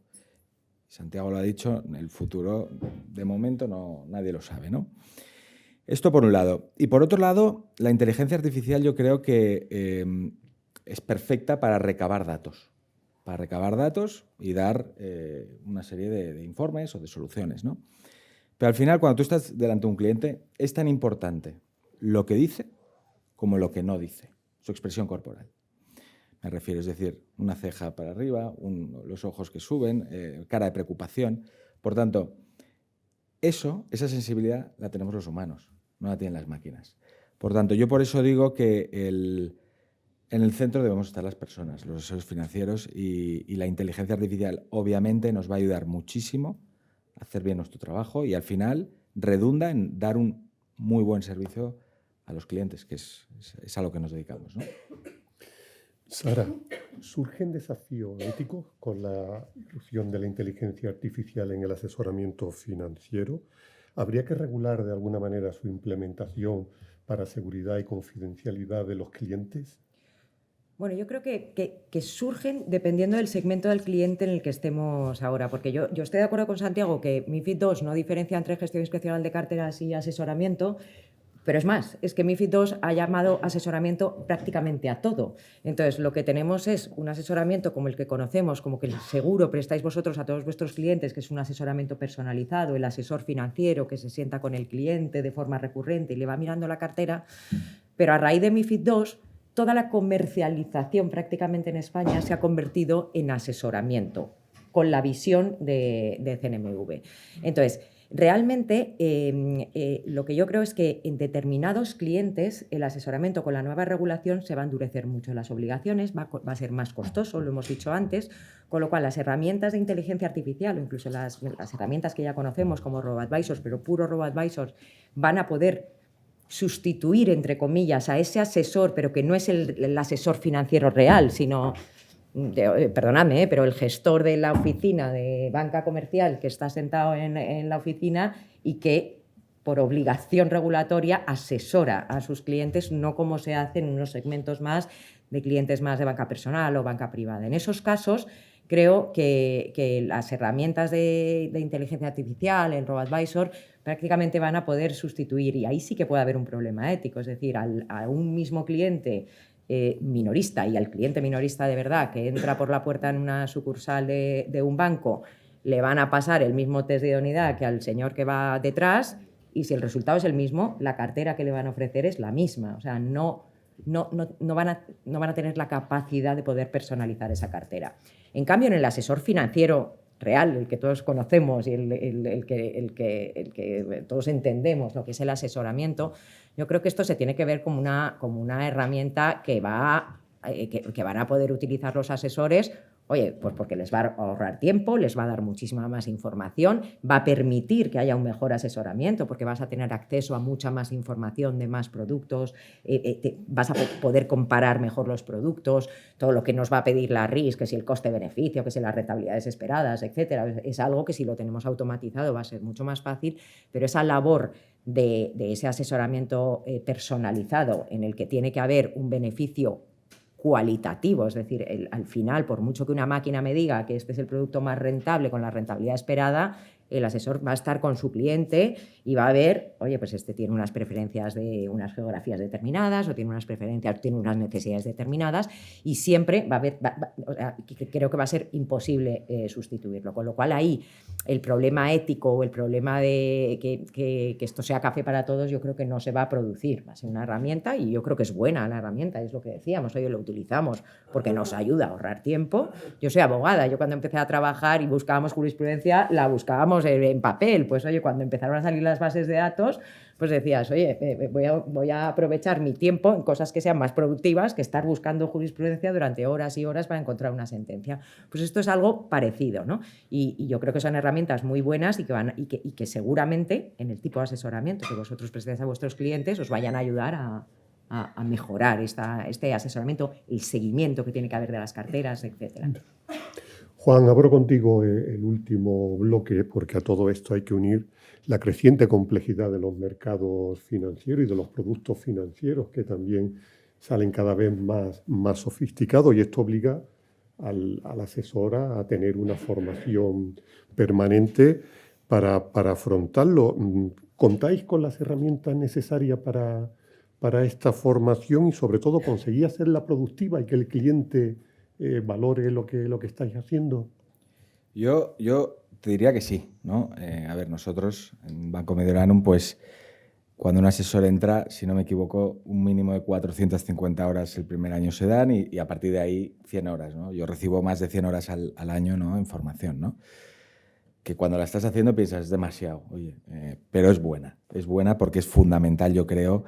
Santiago lo ha dicho, el futuro, de momento, nadie lo sabe, ¿no? Esto por un lado. Y por otro lado, la inteligencia artificial yo creo que es perfecta para recabar datos. Para recabar datos y dar una serie de informes o de soluciones, ¿no? Pero al final, cuando tú estás delante de un cliente, es tan importante lo que dice como lo que no dice, su expresión corporal. Me refiero, es decir, una ceja para arriba, los ojos que suben, cara de preocupación. Por tanto, esa sensibilidad la tenemos los humanos, no la tienen las máquinas. Por tanto, yo por eso digo que en el centro debemos estar las personas, los asesores financieros, y la inteligencia artificial obviamente nos va a ayudar muchísimo a hacer bien nuestro trabajo y al final redunda en dar un muy buen servicio a los clientes, que es a lo que nos dedicamos, ¿no? Sara, ¿surge un desafío ético con la irrupción de la inteligencia artificial en el asesoramiento financiero? ¿Habría que regular de alguna manera su implementación para seguridad y confidencialidad de los clientes? Bueno, yo creo que surgen dependiendo del segmento del cliente en el que estemos ahora, porque yo estoy de acuerdo con Santiago que MiFID II no diferencia entre gestión discrecional de carteras y asesoramiento, pero es más, es que MiFID II ha llamado asesoramiento prácticamente a todo. Entonces, lo que tenemos es un asesoramiento como el que conocemos, como que el seguro prestáis vosotros a todos vuestros clientes, que es un asesoramiento personalizado, el asesor financiero que se sienta con el cliente de forma recurrente y le va mirando la cartera, pero a raíz de MiFID II, toda la comercialización prácticamente en España se ha convertido en asesoramiento, con la visión de CNMV. Entonces, realmente lo que yo creo es que en determinados clientes el asesoramiento con la nueva regulación se va a endurecer mucho las obligaciones, va a ser más costoso, lo hemos dicho antes, con lo cual las herramientas de inteligencia artificial o incluso las herramientas que ya conocemos como robo-advisors, pero puro robo-advisors, van a poder sustituir, entre comillas, a ese asesor, pero que no es el asesor financiero real, sino, perdonadme, pero el gestor de la oficina de banca comercial que está sentado en la oficina y que, por obligación regulatoria, asesora a sus clientes, no como se hace en unos segmentos más de clientes más de banca personal o banca privada. En esos casos, creo que las herramientas de inteligencia artificial, el robo-advisor, prácticamente van a poder sustituir, y ahí sí que puede haber un problema ético, es decir, a un mismo cliente minorista y al cliente minorista de verdad que entra por la puerta en una sucursal de un banco, le van a pasar el mismo test de idoneidad que al señor que va detrás, y si el resultado es el mismo, la cartera que le van a ofrecer es la misma. O sea, no van a tener la capacidad de poder personalizar esa cartera. En cambio, en el asesor financiero real, el que todos conocemos y el que todos entendemos lo que es el asesoramiento, yo creo que esto se tiene que ver como una herramienta que van a poder utilizar los asesores. Oye, pues porque les va a ahorrar tiempo, les va a dar muchísima más información, va a permitir que haya un mejor asesoramiento porque vas a tener acceso a mucha más información de más productos, vas a poder comparar mejor los productos, todo lo que nos va a pedir la RIS, que si el coste-beneficio, que si las rentabilidades esperadas, etcétera. Es algo que si lo tenemos automatizado va a ser mucho más fácil, pero esa labor de ese asesoramiento personalizado en el que tiene que haber un beneficio cualitativo, es decir, al final, por mucho que una máquina me diga que este es el producto más rentable con la rentabilidad esperada, el asesor va a estar con su cliente y va a ver, oye, pues este tiene unas preferencias de unas geografías determinadas o tiene unas preferencias, tiene unas necesidades determinadas, y siempre va a haber, o sea, creo que va a ser imposible sustituirlo, con lo cual ahí el problema ético o el problema de que esto sea café para todos, yo creo que no se va a producir. Va a ser una herramienta y yo creo que es buena la herramienta, es lo que decíamos, oye, lo utilizamos porque nos ayuda a ahorrar tiempo. Yo soy abogada, yo cuando empecé a trabajar y buscábamos jurisprudencia, la buscábamos teníamos en papel. Pues oye, cuando empezaron a salir las bases de datos, pues decías, oye, voy a aprovechar mi tiempo en cosas que sean más productivas que estar buscando jurisprudencia durante horas y horas para encontrar una sentencia. Pues esto es algo parecido, ¿no? Y yo creo que son herramientas muy buenas y que seguramente en el tipo de asesoramiento que vosotros prestáis a vuestros clientes os vayan a ayudar a mejorar este asesoramiento, el seguimiento que tiene que haber de las carteras, etcétera. Juan, abro contigo el último bloque, porque a todo esto hay que unir la creciente complejidad de los mercados financieros y de los productos financieros, que también salen cada vez más sofisticados, y esto obliga al asesor a tener una formación permanente para afrontarlo. ¿Contáis con las herramientas necesarias para esta formación y sobre todo conseguir hacerla productiva y que el cliente valore lo que estáis haciendo? Yo te diría que sí, ¿no? A ver, nosotros en Banco Mediolanum, pues cuando un asesor entra, si no me equivoco, un mínimo de 450 horas el primer año se dan y a partir de ahí 100 horas, ¿no? Yo recibo más de 100 horas al año, ¿no?, en formación, ¿no? Que cuando la estás haciendo piensas, es demasiado, oye, pero es buena porque es fundamental, yo creo,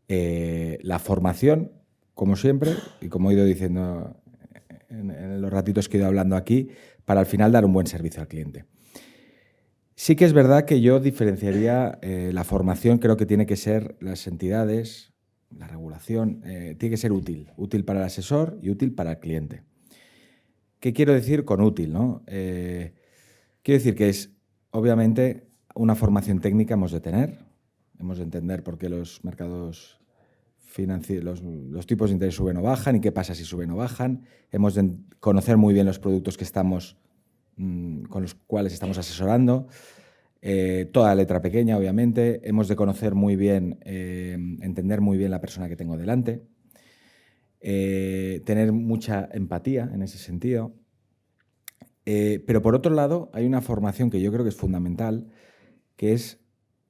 la formación, como siempre, y como he ido diciendo en los ratitos que he ido hablando aquí, para al final dar un buen servicio al cliente. Sí que es verdad que yo diferenciaría la formación, creo que tiene que ser las entidades, la regulación, tiene que ser útil para el asesor y útil para el cliente. ¿Qué quiero decir con útil, no? Quiero decir que es, obviamente, una formación técnica hemos de entender por qué los mercados financieros, los tipos de interés suben o bajan y qué pasa si suben o bajan. Hemos de conocer muy bien los productos que con los cuales estamos asesorando. Toda letra pequeña, obviamente. Hemos de conocer muy bien, entender muy bien la persona que tengo delante. Tener mucha empatía en ese sentido. Pero por otro lado, hay una formación que yo creo que es fundamental, que es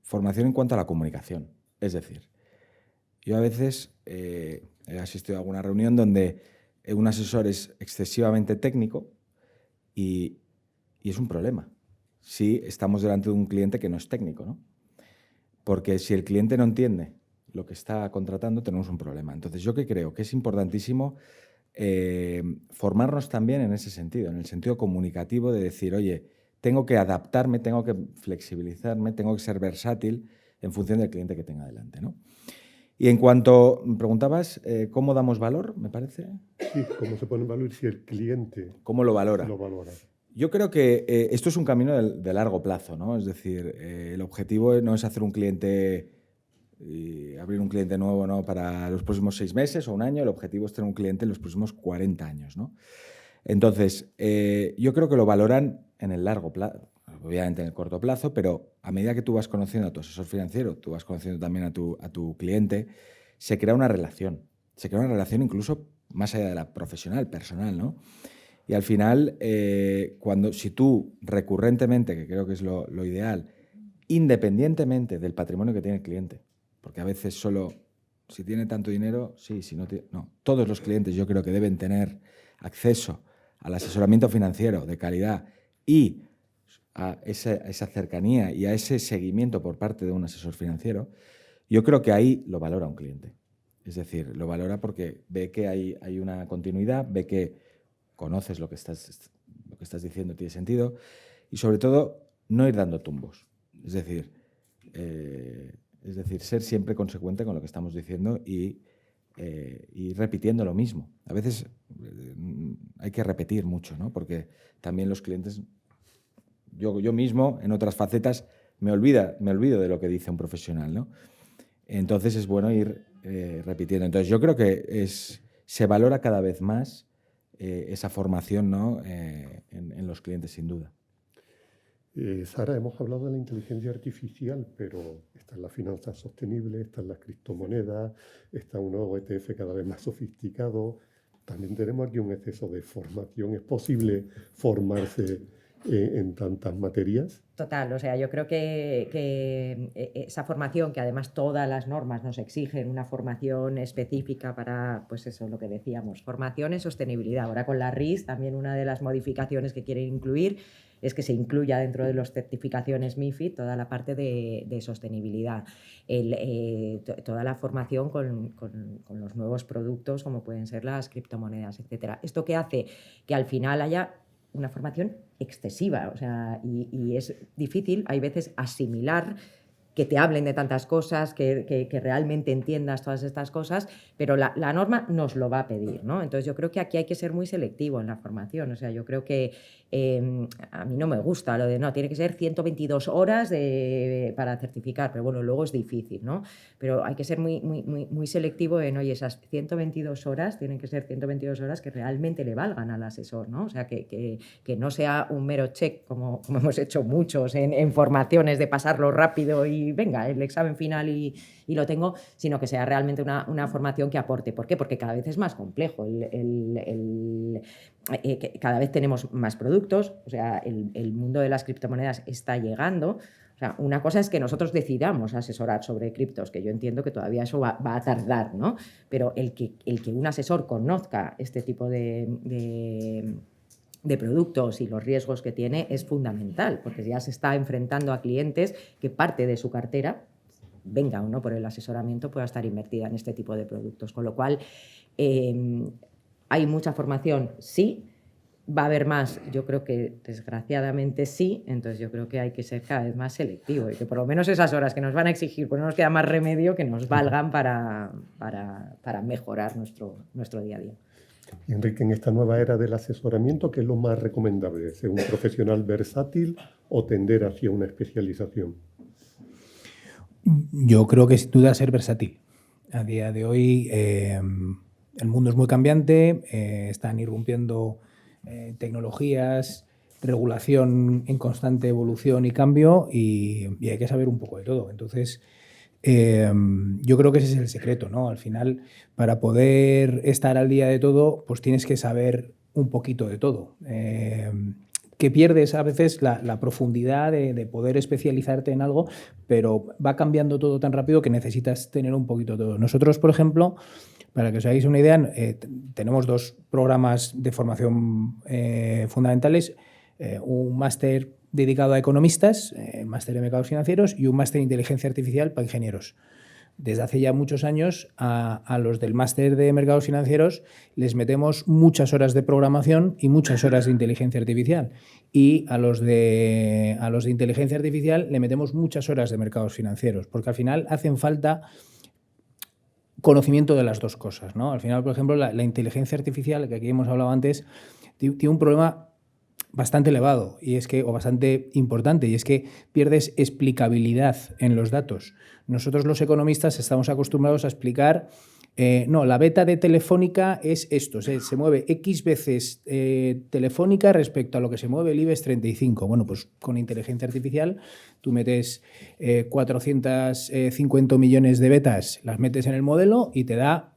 formación en cuanto a la comunicación. Es decir, yo a veces he asistido a alguna reunión donde un asesor es excesivamente técnico y es un problema si estamos delante de un cliente que no es técnico, ¿no? Porque si el cliente no entiende lo que está contratando, tenemos un problema. Entonces, yo creo que es importantísimo formarnos también en ese sentido, en el sentido comunicativo de decir, oye, tengo que adaptarme, tengo que flexibilizarme, tengo que ser versátil en función del cliente que tenga delante, ¿no? Y en cuanto me preguntabas, ¿cómo damos valor, me parece? Sí, ¿cómo se pone en valor si el cliente ¿Cómo lo valora? lo valora? Yo creo que esto es un camino de largo plazo, ¿no? Es decir, el objetivo no es hacer un cliente y abrir un cliente nuevo, ¿no?, para los próximos 6 meses o un año. El objetivo es tener un cliente en los próximos 40 años, ¿no? Entonces, yo creo que lo valoran en el largo plazo, obviamente en el corto plazo, pero a medida que tú vas conociendo a tu asesor financiero, tú vas conociendo también a tu cliente, se crea una relación. Se crea una relación incluso más allá de la profesional, personal, ¿no? Y al final, si tú recurrentemente, que creo que es lo ideal, independientemente del patrimonio que tiene el cliente, porque a veces solo si tiene tanto dinero, sí, si no tiene... No, todos los clientes yo creo que deben tener acceso al asesoramiento financiero de calidad y a esa cercanía y a ese seguimiento por parte de un asesor financiero. Yo creo que ahí lo valora un cliente. Es decir, lo valora porque ve que hay una continuidad, ve que conoces lo que estás diciendo, tiene sentido, y sobre todo no ir dando tumbos. Es decir, ser siempre consecuente con lo que estamos diciendo y repitiendo lo mismo. A veces hay que repetir mucho, ¿no? Porque también los clientes, yo mismo en otras facetas me olvido de lo que dice un profesional, ¿no? Entonces es bueno ir repitiendo. Entonces yo creo que se valora cada vez más esa formación, ¿no?, en los clientes, sin duda. Sara, hemos hablado de la inteligencia artificial, pero están las finanzas sostenibles, están las criptomonedas, está un nuevo ETF cada vez más sofisticado. También tenemos aquí un exceso de formación. ¿Es posible formarse en tantas materias? Total, o sea, yo creo que esa formación, que además todas las normas nos exigen una formación específica para, pues eso, lo que decíamos, formación en sostenibilidad. Ahora con la RIS también una de las modificaciones que quieren incluir es que se incluya dentro de las certificaciones MiFID toda la parte de sostenibilidad, toda la formación con los nuevos productos como pueden ser las criptomonedas, etcétera. ¿Esto qué hace? Que al final haya una formación excesiva, o sea, y es difícil, hay veces, asimilar que te hablen de tantas cosas, que realmente entiendas todas estas cosas, pero la norma nos lo va a pedir, ¿no? Entonces yo creo que aquí hay que ser muy selectivo en la formación, o sea, yo creo que a mí no me gusta lo de, no, tiene que ser 122 horas para certificar, pero bueno, luego es difícil, ¿no? Pero hay que ser muy selectivo en, oye, esas 122 horas tienen que ser 122 horas que realmente le valgan al asesor, ¿no? O sea, que no sea un mero check, como hemos hecho muchos en formaciones de pasarlo rápido y venga, el examen final y lo tengo, sino que sea realmente una formación que aporte. ¿Por qué? Porque cada vez es más complejo. Cada vez tenemos más productos, o sea, el mundo de las criptomonedas está llegando. O sea, una cosa es que nosotros decidamos asesorar sobre criptos, que yo entiendo que todavía eso va a tardar, ¿no? Pero el que un asesor conozca este tipo de productos y los riesgos que tiene es fundamental, porque ya se está enfrentando a clientes que parte de su cartera, venga o no por el asesoramiento, pueda estar invertida en este tipo de productos. Con lo cual, hay mucha formación, sí. ¿Va a haber más? Yo creo que desgraciadamente sí, entonces yo creo que hay que ser cada vez más selectivo y que por lo menos esas horas que nos van a exigir, pues no nos queda más remedio que nos valgan para mejorar nuestro día a día. Enrique, en esta nueva era del asesoramiento, ¿qué es lo más recomendable? ¿Ser un profesional versátil o tender hacia una especialización? Yo creo que sin duda ser versátil. A día de hoy el mundo es muy cambiante, están irrumpiendo tecnologías, regulación en constante evolución y cambio y hay que saber un poco de todo. Entonces, yo creo que ese es el secreto, ¿no? Al final, para poder estar al día de todo, pues tienes que saber un poquito de todo. Que pierdes a veces la profundidad de poder especializarte en algo, pero va cambiando todo tan rápido que necesitas tener un poquito de todo. Nosotros, por ejemplo, para que os hagáis una idea, tenemos 2 programas de formación fundamentales, un máster dedicado a economistas, máster de mercados financieros, y un máster de inteligencia artificial para ingenieros. Desde hace ya muchos años a los del máster de mercados financieros les metemos muchas horas de programación y muchas horas de inteligencia artificial. Y a los de inteligencia artificial le metemos muchas horas de mercados financieros, porque al final hacen falta conocimiento de las dos cosas, ¿no? Al final, por ejemplo, la inteligencia artificial, que aquí hemos hablado antes, tiene un problema bastante elevado o bastante importante, y es que pierdes explicabilidad en los datos. Nosotros los economistas estamos acostumbrados a explicar, no, la beta de Telefónica es esto, se mueve X veces Telefónica respecto a lo que se mueve el IBEX 35. Bueno, pues con inteligencia artificial tú metes 450 millones de betas, las metes en el modelo y te da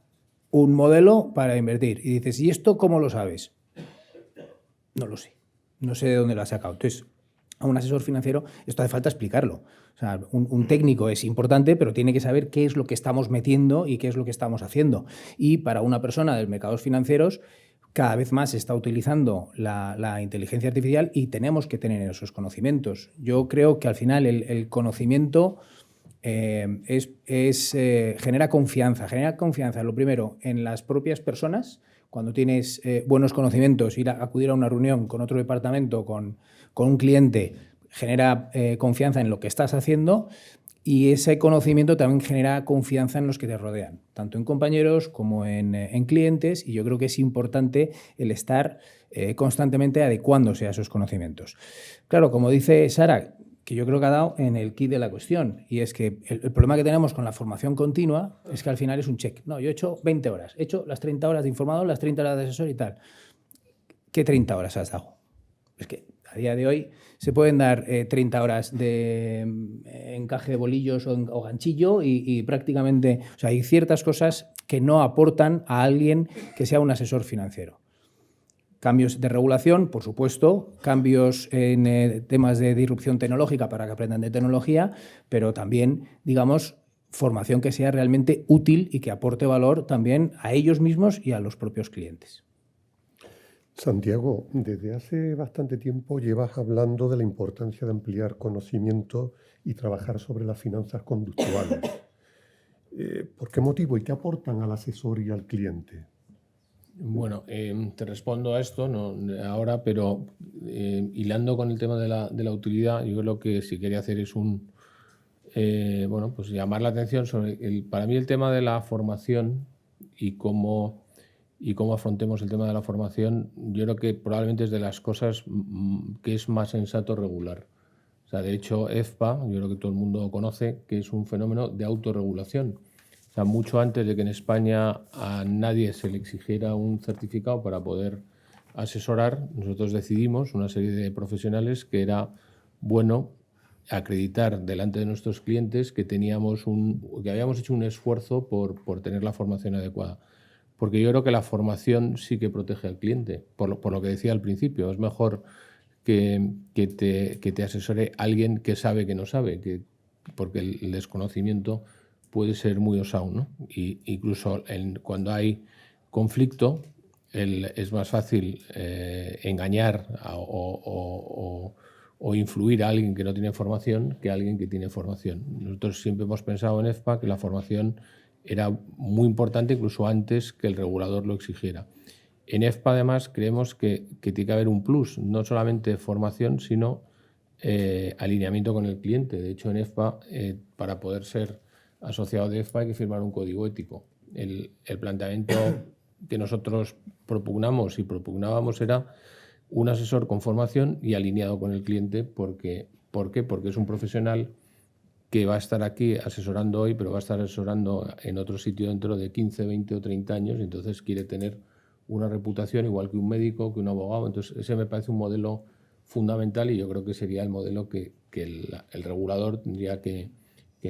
un modelo para invertir. Y dices, ¿y esto cómo lo sabes? No lo sé. No sé de dónde lo ha sacado. Entonces, a un asesor financiero esto hace falta explicarlo. O sea, un técnico es importante, pero tiene que saber qué es lo que estamos metiendo y qué es lo que estamos haciendo. Y para una persona de mercados financieros, cada vez más se está utilizando la inteligencia artificial y tenemos que tener esos conocimientos. Yo creo que al final el conocimiento genera confianza. Genera confianza, lo primero, en las propias personas. Cuando tienes buenos conocimientos, acudir a una reunión con otro departamento, con un cliente, genera confianza en lo que estás haciendo, y ese conocimiento también genera confianza en los que te rodean, tanto en compañeros como en clientes, y yo creo que es importante el estar constantemente adecuándose a esos conocimientos. Claro, como dice Sara, que yo creo que ha dado en el quid de la cuestión, y es que el problema que tenemos con la formación continua es que al final es un check. No, yo he hecho 20 horas, he hecho las 30 horas de informador, las 30 horas de asesor y tal. ¿Qué 30 horas has dado? Es que a día de hoy se pueden dar 30 horas de encaje de bolillos o ganchillo y prácticamente, o sea, hay ciertas cosas que no aportan a alguien que sea un asesor financiero. Cambios de regulación, por supuesto, cambios en temas de disrupción tecnológica para que aprendan de tecnología, pero también, digamos, formación que sea realmente útil y que aporte valor también a ellos mismos y a los propios clientes. Santiago, desde hace bastante tiempo llevas hablando de la importancia de ampliar conocimiento y trabajar sobre las finanzas conductuales. ¿Por qué motivo y qué aportan al asesor y al cliente? Bueno, te respondo a esto no ahora, pero hilando con el tema de la utilidad, yo lo que sí quería hacer es bueno, pues llamar la atención sobre para mí el tema de la formación y cómo afrontemos el tema de la formación. Yo creo que probablemente es de las cosas que es más sensato regular. O sea, de hecho, EFPA, yo creo que todo el mundo conoce que es un fenómeno de autorregulación. O sea, mucho antes de que en España a nadie se le exigiera un certificado para poder asesorar, nosotros decidimos, una serie de profesionales, que era bueno acreditar delante de nuestros clientes que habíamos hecho un esfuerzo por tener la formación adecuada. Porque yo creo que la formación sí que protege al cliente, por lo que decía al principio. Es mejor que te asesore alguien que sabe que no sabe, porque el desconocimiento puede ser muy osado, ¿no? Y incluso cuando hay conflicto, es más fácil engañar o influir a alguien que no tiene formación que a alguien que tiene formación. Nosotros siempre hemos pensado en EFPA que la formación era muy importante, incluso antes que el regulador lo exigiera. En EFPA, además, creemos que tiene que haber un plus, no solamente formación, sino alineamiento con el cliente. De hecho, en EFPA, para poder ser asociado de EFPA hay que firmar un código ético. El planteamiento que nosotros propugnábamos era un asesor con formación y alineado con el cliente. ¿Por qué? Porque es un profesional que va a estar aquí asesorando hoy, pero va a estar asesorando en otro sitio dentro de 15, 20 o 30 años, y entonces quiere tener una reputación igual que un médico, que un abogado. Entonces ese me parece un modelo fundamental y yo creo que sería el modelo que el regulador tendría que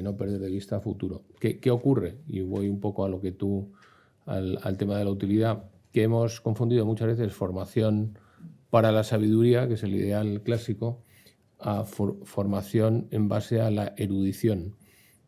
no perder de vista a futuro. ¿Qué ocurre? Y voy un poco a lo que al tema de la utilidad, que hemos confundido muchas veces formación para la sabiduría, que es el ideal clásico, a formación en base a la erudición.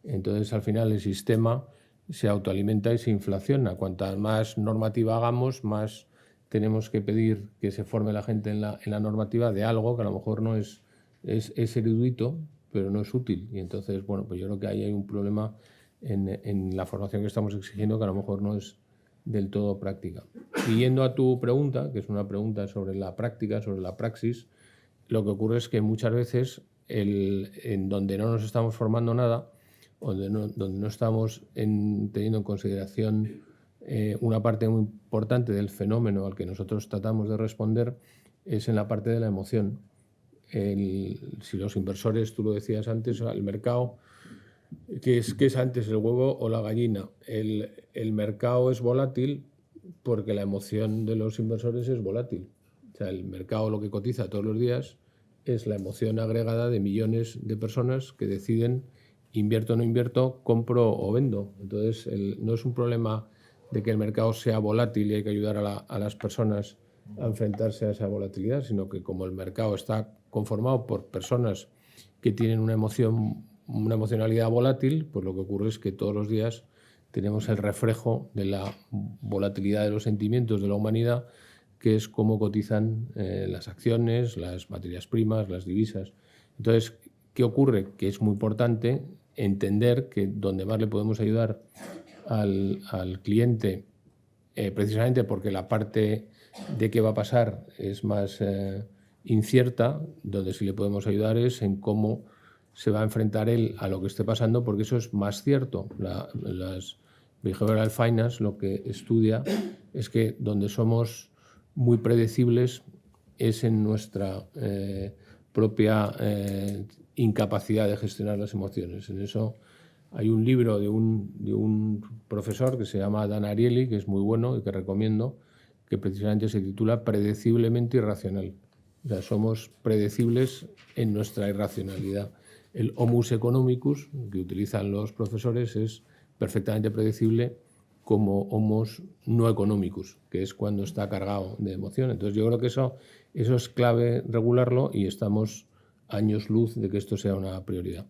Entonces, al final, el sistema se autoalimenta y se inflaciona. Cuanta más normativa hagamos, más tenemos que pedir que se forme la gente en la normativa de algo que a lo mejor no es erudito, pero no es útil. Y entonces, bueno, pues yo creo que ahí hay un problema en la formación que estamos exigiendo, que a lo mejor no es del todo práctica. Y yendo a tu pregunta, que es una pregunta sobre la práctica, sobre la praxis, lo que ocurre es que muchas veces en donde no nos estamos formando nada, donde no estamos teniendo en consideración una parte muy importante del fenómeno al que nosotros tratamos de responder, es en la parte de la emoción. Si los inversores, tú lo decías antes, el mercado, ¿qué es antes, el huevo o la gallina? El mercado es volátil porque la emoción de los inversores es volátil. O sea, el mercado lo que cotiza todos los días es la emoción agregada de millones de personas que deciden invierto o no invierto, compro o vendo. Entonces, no es un problema de que el mercado sea volátil y hay que ayudar a las personas a enfrentarse a esa volatilidad, sino que como el mercado está conformado por personas que tienen una emocionalidad volátil, pues lo que ocurre es que todos los días tenemos el reflejo de la volatilidad de los sentimientos de la humanidad, que es cómo cotizan las acciones, las materias primas, las divisas. Entonces, ¿qué ocurre? Que es muy importante entender que donde más le podemos ayudar al cliente, precisamente porque la parte de qué va a pasar es más incierta, donde sí le podemos ayudar es en cómo se va a enfrentar él a lo que esté pasando, porque eso es más cierto. Las Behavioral Finance lo que estudia es que donde somos muy predecibles es en nuestra propia incapacidad de gestionar las emociones. En eso hay un libro de un profesor que se llama Dan Ariely, que es muy bueno y que recomiendo, que precisamente se titula Predeciblemente irracional. O sea, somos predecibles en nuestra irracionalidad. El homus economicus, que utilizan los profesores, es perfectamente predecible como homos no economicus, que es cuando está cargado de emoción. Entonces yo creo que eso es clave regularlo y estamos años luz de que esto sea una prioridad.